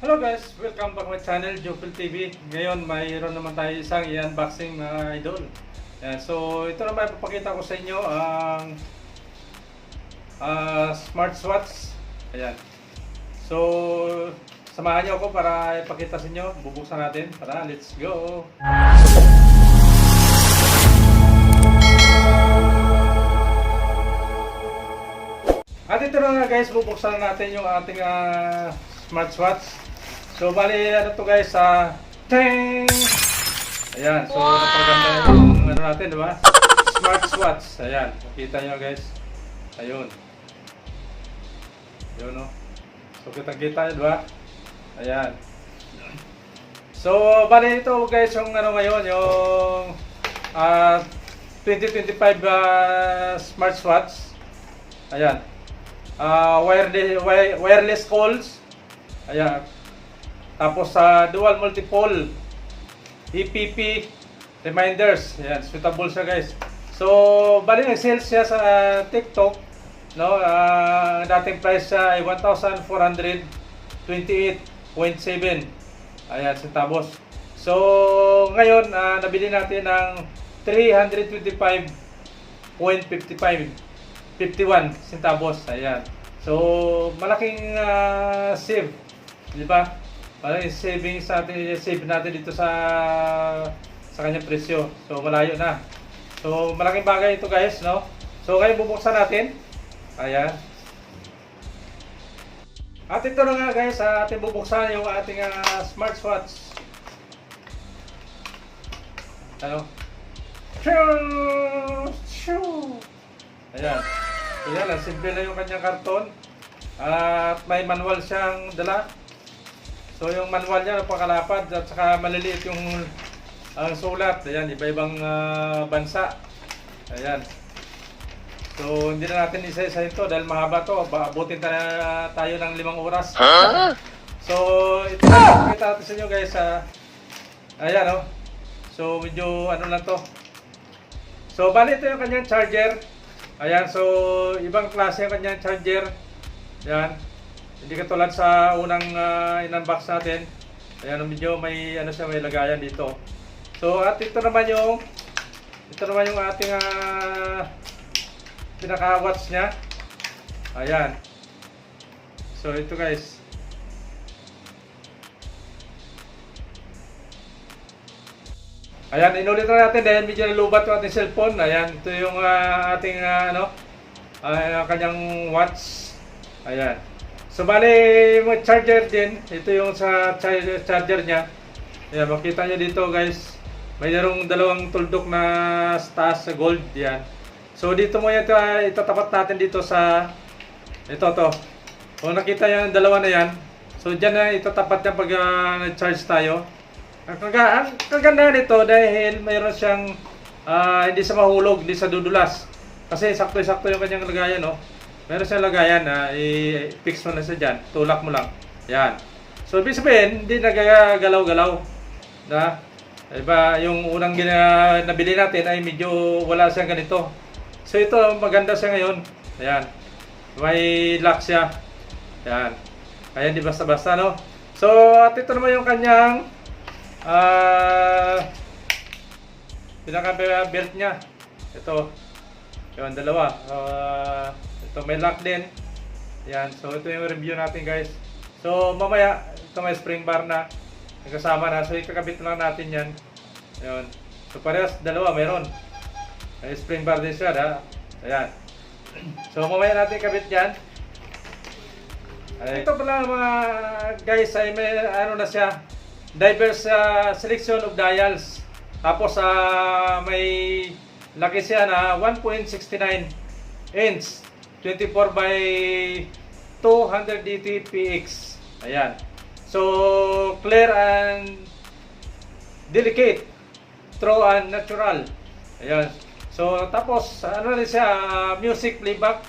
Hello guys, welcome back my channel, Jopel TV. Ngayon mayroon naman tayo isang i-unboxing na idol. Yan, so ito naman ipapakita ko sa inyo ang smartwatch. Ayan. So samahan niyo ako para ipakita sa inyo. Bubuksan natin. Tara, let's go. At ito na nga guys, bubuksan natin yung ating smartwatch. So bali ano to guys, ting! Ayan, so napaganda yung ano natin, di ba? Smartwatch. Ayan, makita nyo guys. Ayun. Ayun no. So kita-kita nyo, di ba? Ayan. So bali ito guys yung ano ngayon, yung 2025 smartwatch. Ayan. Wireless calls. Ayan. Tapos sa dual multiple EPP reminders. Ayan, suitable siya guys. So, bali nag-sales siya sa TikTok, no? Dating price siya ay 1,428.7. Ayan, centavos. So, ngayon nabili natin ng 325.51 centavos. Ayan. So, malaking save, di ba? Malaking savings natin, save natin dito sa kanyang presyo. So, malayo na. So, malaking bagay ito guys, no? So, ngayon bubuksan natin. Ayan. At ito na nga guys, ating bubuksan yung ating smartwatch. Ano? Ayan. Ayan, ang simple na yung kanyang karton. At may manual siyang dala. So yung manual niya napakalapad at saka maliliit yung ang sulat. Ayan, iba-ibang bansa. Ayan. So hindi na natin isa-isa ito dahil mahaba to. Abutin tayo ng 5 oras. Huh? So ito na kita natin sa inyo guys. Ayan o. So medyo ano lang to. So bali ito yung kanyang charger. Ayan, so ibang klase yung kanyang charger. Ayan. Hindi katulad sa unang in-unbox natin. Ayan, medyo may ano siya, may lagayan dito. So at ito naman yung ating pinaka-watch niya. Ayan. So ito guys. Ayan, inulit na natin dahil medyo nalubat yung ating cellphone. Ayan, ito yung ating kanyang watch. Ayan. So bali, may charger din. Ito yung sa charger niya. Ayan, makita nyo dito guys. Mayroong dalawang tuldok na taas sa gold. Yan. So dito mo ito, itatapat natin dito sa ito to. Kung nakita nyo yung dalawa na yan. So dyan na itatapat niya pag nag-charge tayo. Ang kaganda nito dahil mayroon siyang hindi sa mahulog, hindi sa dudulas. Kasi sakto-sakto yung kanyang lagayan, no? Meron siyang lagayan na i-fix mo na siya dyan. Tulak mo lang. Yan. So, ibig sabihin, hindi nagagalaw-galaw. Na? Diba, yung unang nabili natin ay medyo wala siyang ganito. So, ito, maganda siya ngayon. Ayan. May lock siya. Ayan. Kaya hindi basta-basta, no? So, at ito naman yung kanyang pinaka-belt niya. Ito. Yung dalawa. Ito may lock din. Yan. So ito yung review natin guys. So mamaya ito may spring bar na kasama na. So ikakabit lang natin yan. Ayun. So parehas dalawa meron. May spring bar din siya. Ayan. So mamaya natin ikabit yan. Ito pala mga guys ay may ano na siya. Diverse selection of dials. Tapos may laki siya na 1.69 inch. 24 by 200 DTPX. Ayan. So, clear and delicate. True and natural. Ayan. So, tapos, ano rin siya, music playback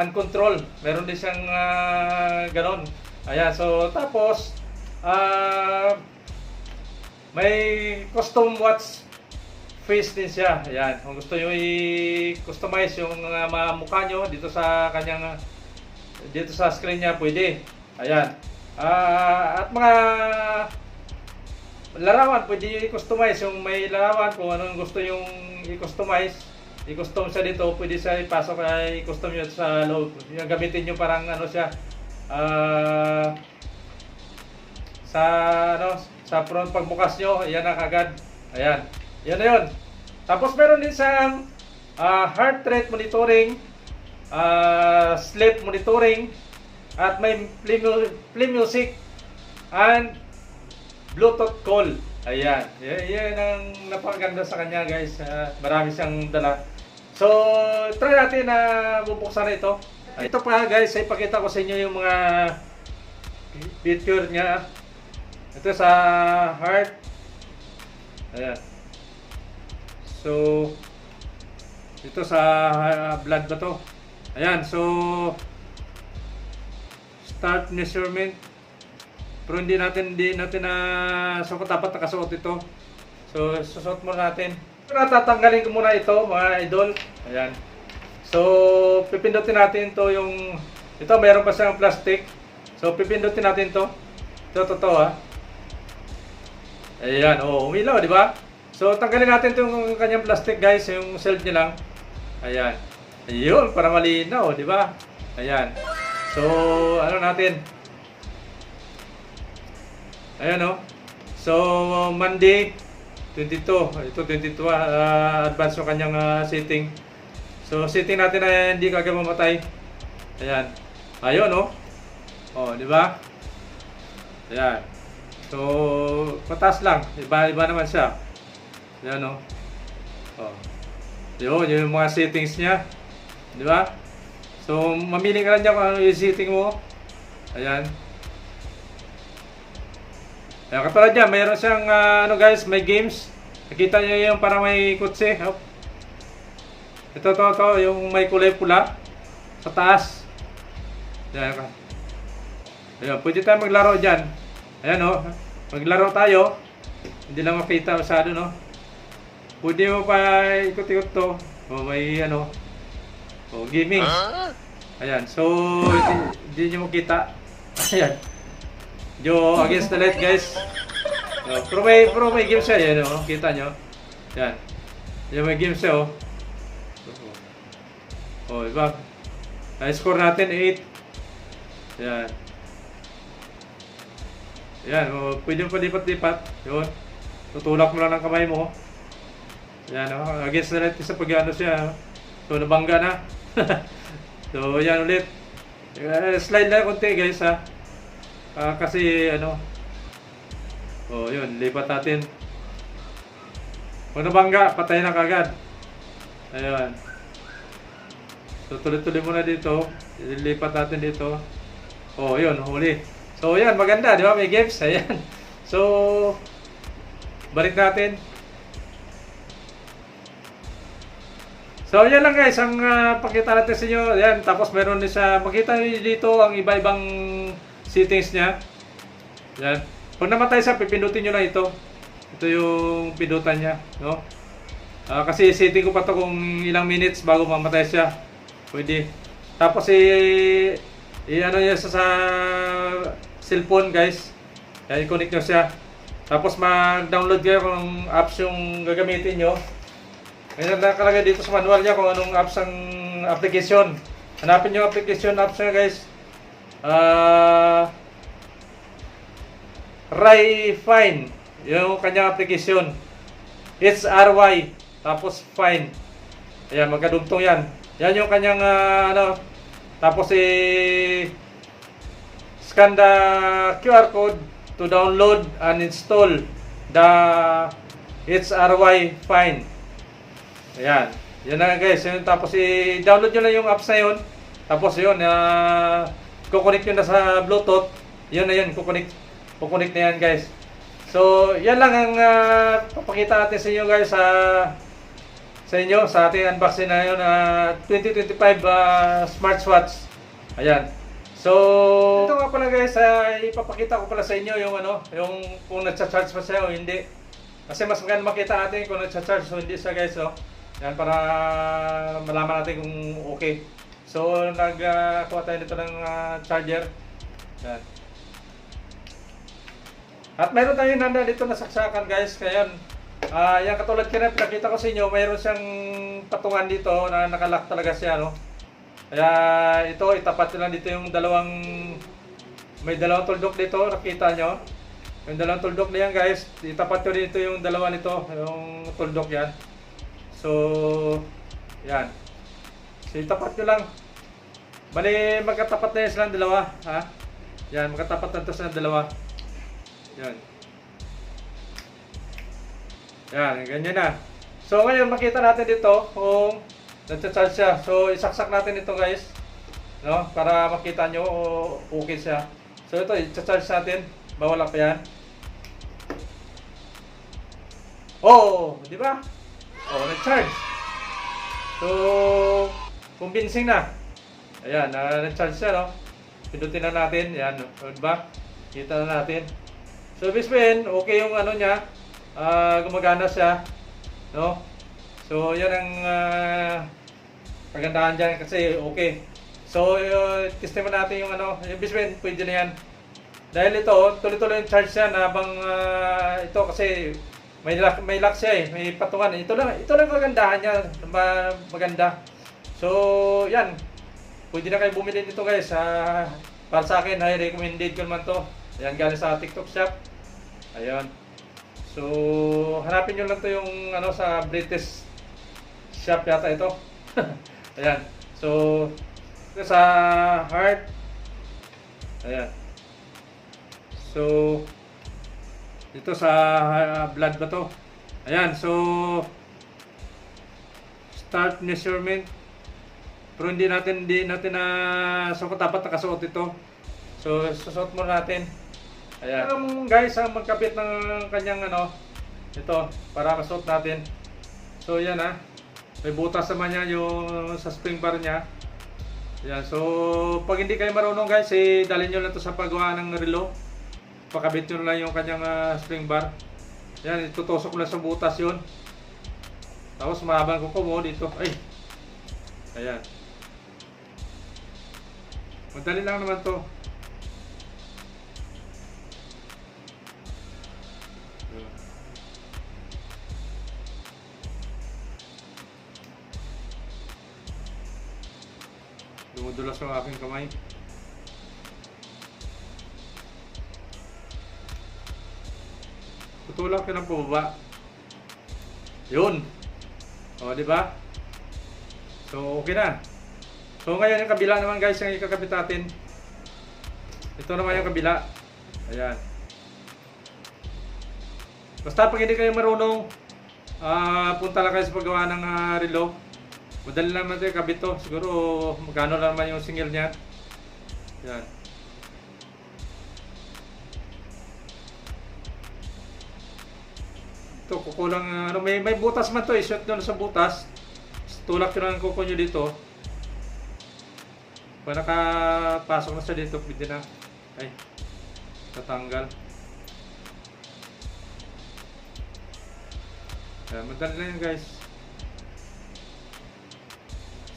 and control. Meron din siyang ganon. Ayan. So, tapos, may custom watch face din siya. Ayan. Kung gusto nyo i-customize yung mga mukha nyo dito sa kanyang dito sa screen niya, pwede. Ayan. At mga larawan, pwede i-customize yung may larawan kung anong gusto yung i-customize. I-custom siya dito, pwede siya ipasok ay i-custom yun sa loob. Yung gamitin nyo parang ano siya, sa ano, sa front pagbukas nyo, yan na kagad. Ayan, yan na yun. Tapos meron din siyang heart rate monitoring, sleep monitoring, at may play music and Bluetooth call. Ayan. Yan ang napakaganda sa kanya, guys. Marami siyang dala. So, try natin na bubuksan na ito. Ito pa, guys, ay ipakita ko sa inyo yung mga feature niya. Ito sa heart. Ayan. So, ito sa blood ba to? Ayan. So, start measurement. Pero hindi natin na suot, dapat nakasuot ito. So, susuot muna natin. Tatanggalin ko muna ito, mga idol. Ayan. So, pipindutin natin to yung ito, meron pa siyang plastic. So, pipindutin natin to. Ito totoo ha. Ayan, umilaw, di ba? So, tanggalin natin itong kanyang plastic, guys, yung shield niya lang. Ayan. Ayun, para malinaw, di ba? Ayan. So, ano natin? Ayan o. So, Monday, 22. Ito, 22. Advance yung kanyang setting. So, setting natin na hindi kagad mamatay. Ayan. Ayun o. Di ba? Ayan. So, pataas lang. Iba naman siya. Ayan o. Yun, yung mga settings niya. Di ba? So, mamili ka lang dyan kung ano yung setting mo. Ayan. Ayan, katulad dyan, mayroon siyang, ano guys, may games. Nakita nyo yung parang may kutsi. Ito, yung may kulay pula. Sa taas. Ayan. Ayan, pwede tayo maglaro dyan. Ayan o, maglaro tayo. Hindi lang makita masyado, no? Pwede mo pa ikot-ikot to. May ano. Gaming. Ayan, so hindi nyo makita. Ayan. Yo, against the light, guys. Pero may game siya, yan o. Kita nyo. Yan. Yan, may game siya, o. Iba. Na-score natin, 8. Yan. Yan, pwede mo palipat-lipat. Yun. Tutulak mo lang ng kamay mo. Yan, o. Against the light, isa pag-ano siya. So, nabangga na. So, yan ulit. Slide lang konti, guys, ha. Kasi ano, yun, lipat natin. Kung nabangga, patay na kagad. Ayun. So, tuloy-tuloy muna dito. Lipat natin dito. Yun, huli. So, yan, maganda, di ba? May games. Ayan. So, balik natin. So, yan lang guys, ang pakita natin sa inyo. Yan, tapos meron din sa, makita nyo dito ang iba-ibang settings niya. Yan. Pag namatay siya, pipindutin nyo lang ito. Ito yung pindutan niya, no? Kasi setting ko pa to kung ilang minutes bago mamatay siya. Pwede. Tapos ano niya sa cellphone, guys. Yan, i-connect nyo siya. Tapos mag-download kayo kung apps yung gagamitin nyo. May nakalagay dito sa manual niya kung anong apps ang application. Hanapin nyo application apps niya, guys. Fine. Yung kanyang application. It's RY. Tapos Fine. Ayan, magkadugtong yan. Yan yung kanyang ano. Tapos scan the QR code to download and install the It's RY Fine. Ayan. Yan na guys. Yun, tapos i-download nyo na yung apps na yun. Tapos yun, kukonect nyo na sa Bluetooth. Yun na yun, kukonect na yan guys. So, yan lang ang papakita natin sa inyo guys sa inyo, sa ating unboxing na yun, 2025 smartwatch. Ayan. So, ito nga pala guys, ipapakita ko pala sa inyo yung ano, yung kung nagcha-charge pa siya o hindi. Kasi mas maganda makita natin kung nagcha-charge o hindi siya guys, oh. Yan, para malaman natin kung okay. So, nagkuha tayo nito ng charger. Yan. At mayroon tayong nanda dito na saksakan guys. Kaya yan katulad kaya pinakita ko sa inyo, mayroon siyang patungan dito na nakalock talaga siya, no? Kaya ito, itapat nyo lang dito yung may dalawang tuldok dito, nakita nyo? Yung dalawang tuldok na yan guys, itapat nyo dito yung dalawa nito, yung tuldok yan. So, yan. So, itapat nyo lang. Bali, magkatapat na yan silang dalawa, ha? Yan, magkatapat na ito silang dalawa. Yan. Yan, ganyan na. So, ngayon makita natin dito kung nagcha-charge siya. So, isaksak natin ito guys. No? Para makita nyo okay siya. So, ito, i-charge natin. Bawala pa yan. Oh, di ba? Oh, nag-charge. So, convincing na. Ayan, nag-charge siya, no? Pindutin na natin. Ayan, di ba? Kita na natin. So, ibig sabihin, okay yung ano niya. Gumagana siya. No? So, yan ang pagandahan dyan kasi okay. So, testiman natin yung ano. Ibig sabihin, pwede na yan. Dahil ito, tuloy-tuloy yung charge siya na habang ito kasi may lock siya eh. May patungan. Ito lang kagandahan niya. Maganda. So, yan. Pwede na kayo bumili nito guys. Para sa akin, high recommended ko naman to. Ayan, galing sa TikTok shop. Ayan. So, hanapin nyo lang to yung ano sa British shop yata ito. Ayan. So, ito sa heart. Ayan. So, dito sa blood ba to? Ayan. So, start measurement. Pero hindi natin na so dapat nakasuot ito. So, susuot muna natin. Ayan. Guys, ang magkabit ng kanyang ano, ito, para masuot natin. So, yan ha. May butas naman yan yung sa spring bar niya. Ayan. So, pag hindi kayo marunong guys, dalhin nyo lang ito sa paggawa ng relo. Pakabit nyo lang yung kanyang spring bar. Ayan, itutusok lang sa butas yun. Tapos, mahabang kuko mo dito. Ay! Ayan. Madali lang naman to. Dumudulas ang aking kamay. Tutulak ka ng pababa. Yun. O, di ba? So, okay na. So, ngayon yung kabila naman guys, yung ikakabit natin. Ito naman yung kabila. Ayan. Basta pag hindi kayo marunong, punta lang kayo sa paggawa ng relo. Madali naman ito kabit to. Siguro magkano lang naman yung singil niya. Yan. Ito kukulang may butas man to. I-shot nyo sa butas. Tulak nyo ng kuko nyo dito. Pag nakapasok na siya dito, pwede na. Ay, tatanggal. Yan, madali na yun guys.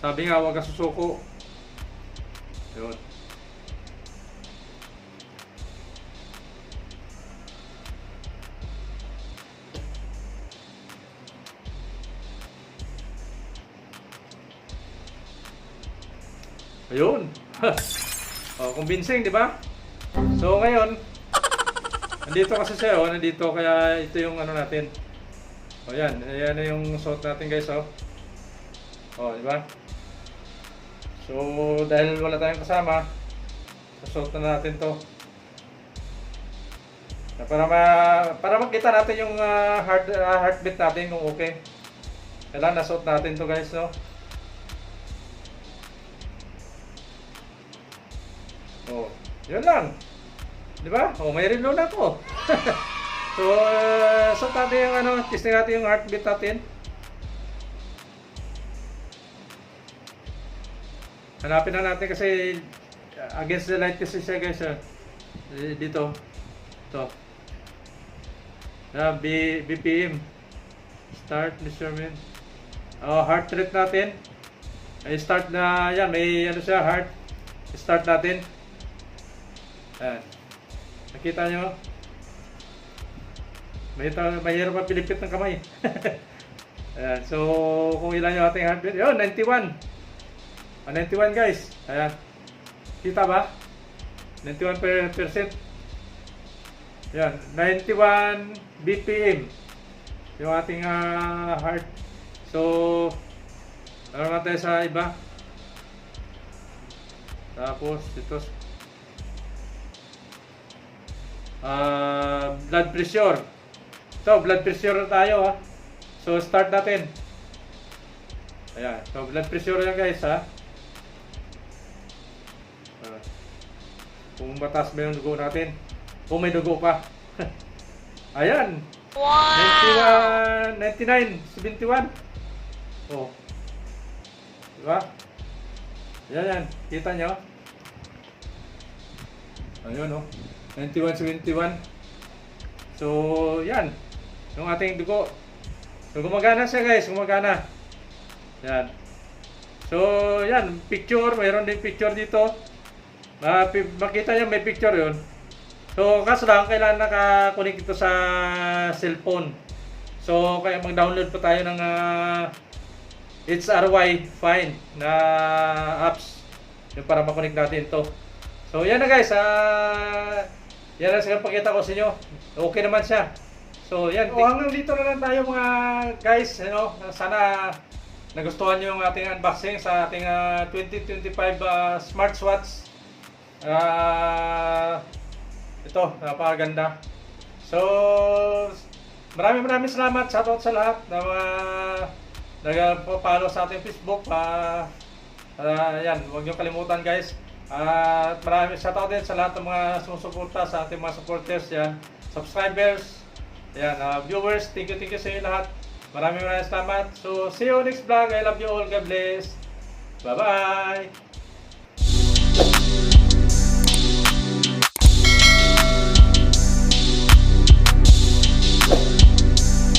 Sabi nga, huwag ka susuko. Yun. Ayun. Oh, convincing, di ba? So ngayon, nandito kasi siya, nandito kaya ito yung ano natin. Oh, yan. Ayan na yung suot natin, guys, oh. Oh, di ba? So, dahil wala tayong kasama, susuot na natin 'to. Para makita natin yung heartbeat natin kung okay. Kailangan nasuot natin 'to, guys, no? Oh, yun lang. Di ba? Oh, may reload na ako. So, suot natin yung ano, testing natin yung heartbeat natin. Hanapin na natin kasi against the light kasi siya, guys. Dito. Ito. BPM. Start measurement. Heart rate natin. Ay start na yan, may ano siya, heart. Start natin. Ayan. Nakita nyo? Mahirap pa pilipit ng kamay. Ayan, so kung ilan yung ating heartbeat, yun, 91. 91 guys. Ayan. Kita ba? 91%. Ayan, 91 BPM yung ating heart. So, ano natin sa iba? Tapos, ito. Blood pressure. So, blood pressure na tayo ha. So, start natin. Ayan. So, blood pressure yan guys ha. Kung mataas ba yung dugo natin. Kung may dugo pa. Ayan. Wow! 99, 71. Oh. Diba? Yan. Kita nyo? Ayun oh. 91, 71. So, yan. Yung ating dugo. So, gumagana siya guys. Gumagana. Yan. So, yan. Picture. Mayroon din picture dito. Makita nyo may picture yun. So, kaso lang, kailangan nakakunik ito sa cellphone. So, kaya mag-download pa tayo ng HRY Find na apps. Yung para makunik natin ito. So, yan na guys. Yan ang pakita ko sa inyo. Okay naman siya. So, yan. Hanggang dito na lang tayo mga guys. Sana nagustuhan nyo yung ating unboxing sa ating 2025 smartwatch. Ito, napakaganda. So, maraming salamat. Shoutout sa lahat na nag-follow sa ating Facebook. Yan, huwag nyo kalimutan guys. At maraming shoutout din sa lahat ng mga sumusuporta sa ating mga supporters. Yan, subscribers. Yan, viewers, thank you sa inyo lahat. Maraming salamat. So, see you next vlog. I love you all. God bless. Bye-bye.